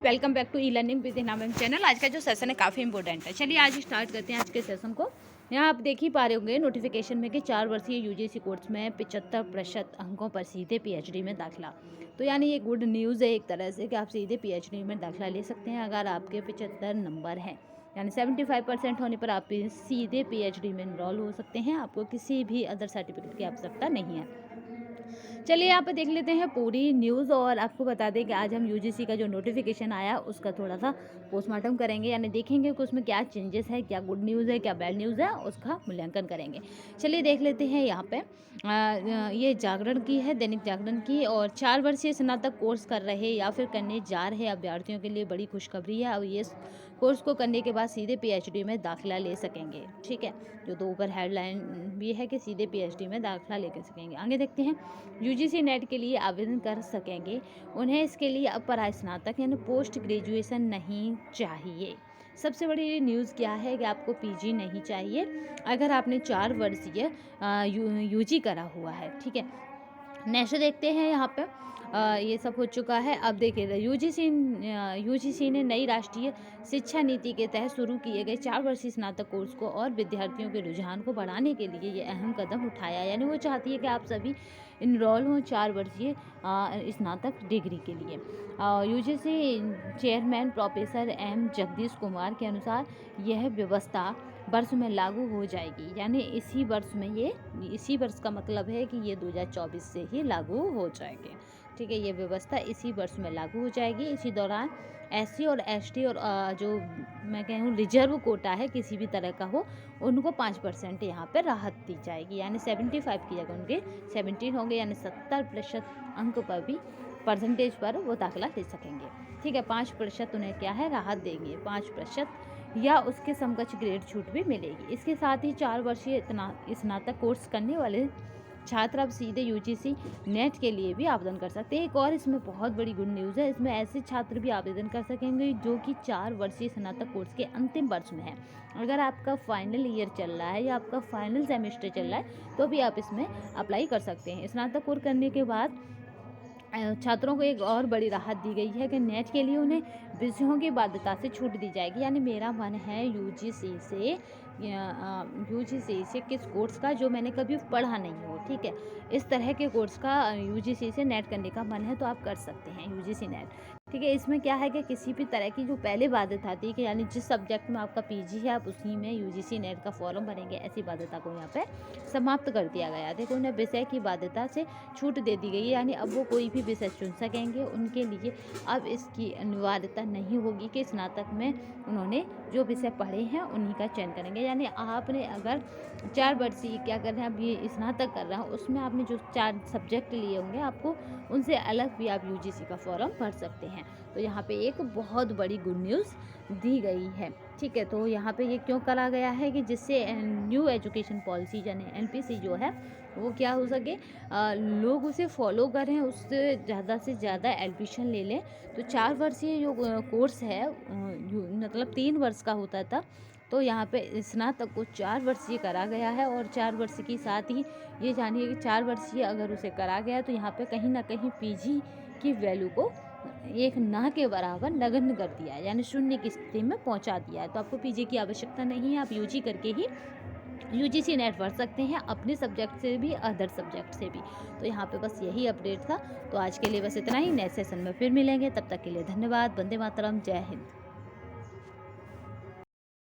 Welcome back to e learning with नाम channel. आज का जो सेशन है काफ़ी इंपॉर्टेंट है। चलिए आज स्टार्ट करते हैं आज के सेशन को। यहाँ आप देख ही पा रहे होंगे नोटिफिकेशन में कि 4 वर्षीय यूजीसी कोर्स में 75% अंकों पर सीधे पीएचडी में दाखिला। तो यानी ये गुड न्यूज़ है एक तरह से कि आप सीधे पीएचडी में दाखिला ले सकते हैं अगर आपके 75 नंबर हैं, यानी 75% होने पर आप सीधे पीएचडी में इनरोल हो सकते हैं। आपको किसी भी अदर सर्टिफिकेट की आवश्यकता नहीं है। चलिए यहाँ पे देख लेते हैं पूरी न्यूज़ और आपको बता दें कि आज हम यूजीसी का जो नोटिफिकेशन आया उसका थोड़ा सा पोस्टमार्टम करेंगे, यानी देखेंगे कि उसमें क्या चेंजेस है, क्या गुड न्यूज़ है, क्या बैड न्यूज़ है, उसका मूल्यांकन करेंगे। चलिए देख लेते हैं यहाँ पे ये जागरण की है, दैनिक जागरण की। और 4 वर्षीय स्नातक कोर्स कर रहे या फिर करने जा रहे अभ्यर्थियों के लिए बड़ी खुशखबरी है। अब ये कोर्स को करने के बाद सीधे पीएचडी में दाखिला ले सकेंगे। ठीक है, जो तो ऊपर हेडलाइन भी है कि सीधे पीएचडी में दाखिला ले सकेंगे। आगे देखते हैं, यूजीसी नेट के लिए आवेदन कर सकेंगे। उन्हें इसके लिए अपरा स्नातक यानी पोस्ट ग्रेजुएशन नहीं चाहिए। सबसे बड़ी न्यूज़ क्या है कि आपको पीजी नहीं चाहिए अगर आपने 4 वर्षीय यूजी करा हुआ है। ठीक है, नेक्स्ट देखते हैं यहाँ पे ये सब हो चुका है। अब देखिए यूजीसी ने नई राष्ट्रीय शिक्षा नीति के तहत शुरू किए गए 4 वर्षीय स्नातक कोर्स को और विद्यार्थियों के रुझान को बढ़ाने के लिए ये अहम कदम उठाया। यानी वो चाहती है कि आप सभी इनरोल हों 4 वर्षीय स्नातक डिग्री के लिए। UGC chairman professor M Jagdish Kumar के अनुसार यह व्यवस्था वर्ष में लागू हो जाएगी, यानी इसी वर्ष में इसी वर्ष का मतलब है कि ये 2024 से ही लागू हो जाएगी। ठीक है, ये व्यवस्था इसी वर्ष में लागू हो जाएगी। इसी दौरान एससी और एसटी और जो मैं कहूँ रिजर्व कोटा है किसी भी तरह का हो, उनको 5% यहाँ पर राहत दी जाएगी। यानी 75 की जगह उनके 17 होंगे, यानी 70% अंक पर भी परसेंटेज पर वो दाखिला ले सकेंगे। ठीक है, 5% उन्हें क्या है राहत देंगे, 5% या उसके समकक्ष ग्रेड छूट भी मिलेगी। इसके साथ ही 4 वर्षीय स्नातक कोर्स करने वाले छात्र अब सीधे यूजीसी नेट के लिए भी आवेदन कर सकते हैं। एक और इसमें बहुत बड़ी गुड न्यूज़ है, इसमें ऐसे छात्र भी आवेदन कर सकेंगे जो कि 4 वर्षीय स्नातक कोर्स के अंतिम वर्ष में है। अगर आपका फाइनल ईयर चल रहा है या आपका फाइनल सेमेस्टर चल रहा है तो भी आप इसमें अप्लाई कर सकते हैं। स्नातक कोर्स करने के बाद छात्रों को एक और बड़ी राहत दी गई है कि नेट के लिए उन्हें विषयों की बाध्यता से छूट दी जाएगी। यानी मेरा मन है यूजीसी से किस कोर्स का जो मैंने कभी पढ़ा नहीं हो, ठीक है, इस तरह के कोर्स का यूजीसी से नेट करने का मन है तो आप कर सकते हैं यूजीसी नेट। ठीक है, इसमें क्या है कि किसी भी तरह की जो पहले बाध्यता थी कि यानी जिस सब्जेक्ट में आपका पीजी है आप उसी में यूजीसी नेट का फॉर्म भरेंगे, ऐसी बाध्यता को यहाँ पे समाप्त कर दिया गया। देखो, उन्हें विषय की बाध्यता से छूट दे दी गई है, यानी अब वो कोई भी विषय चुन सकेंगे। उनके लिए अब इसकी अनिवार्यता नहीं होगी कि स्नातक में उन्होंने जो विषय पढ़े हैं उन्हीं का चयन करेंगे। यानी आपने अगर 4 वर्षीय क्या कर रहे हैं, अब ये स्नातक कर रहा है, उसमें आपने जो 4 सब्जेक्ट लिए होंगे आपको उनसे अलग भी आप यूजीसी का फॉर्म भर सकते हैं। तो यहाँ पे एक बहुत बड़ी गुड न्यूज़ दी गई है। ठीक है, तो यहाँ पे ये क्यों करा गया है कि जिससे न्यू एजुकेशन पॉलिसी यानी एनपीसी जो है वो क्या हो सके, लोग उसे फॉलो करें, उससे ज़्यादा से ज़्यादा एडमिशन ले लें। तो 4 वर्षीय जो कोर्स है मतलब 3 वर्ष का होता था, तो यहाँ पे स्नातक को 4 वर्षीय करा गया है। और 4 वर्ष के साथ ही ये जानिए कि 4 वर्षीय अगर उसे करा गया तो यहाँ पे कहीं ना कहीं पीजी की वैल्यू को एक ना के बराबर नगण्य कर दिया है, यानी शून्य की स्थिति में पहुंचा दिया है। तो आपको पीजी की आवश्यकता नहीं है, आप यूजी करके ही यूजीसी नेट पढ़ सकते हैं, अपने सब्जेक्ट से भी अदर सब्जेक्ट से भी। तो यहाँ पे बस यही अपडेट था। तो आज के लिए बस इतना ही, नेक्स्ट सेशन में फिर मिलेंगे, तब तक के लिए धन्यवाद। वंदे मातरम, जय हिंद।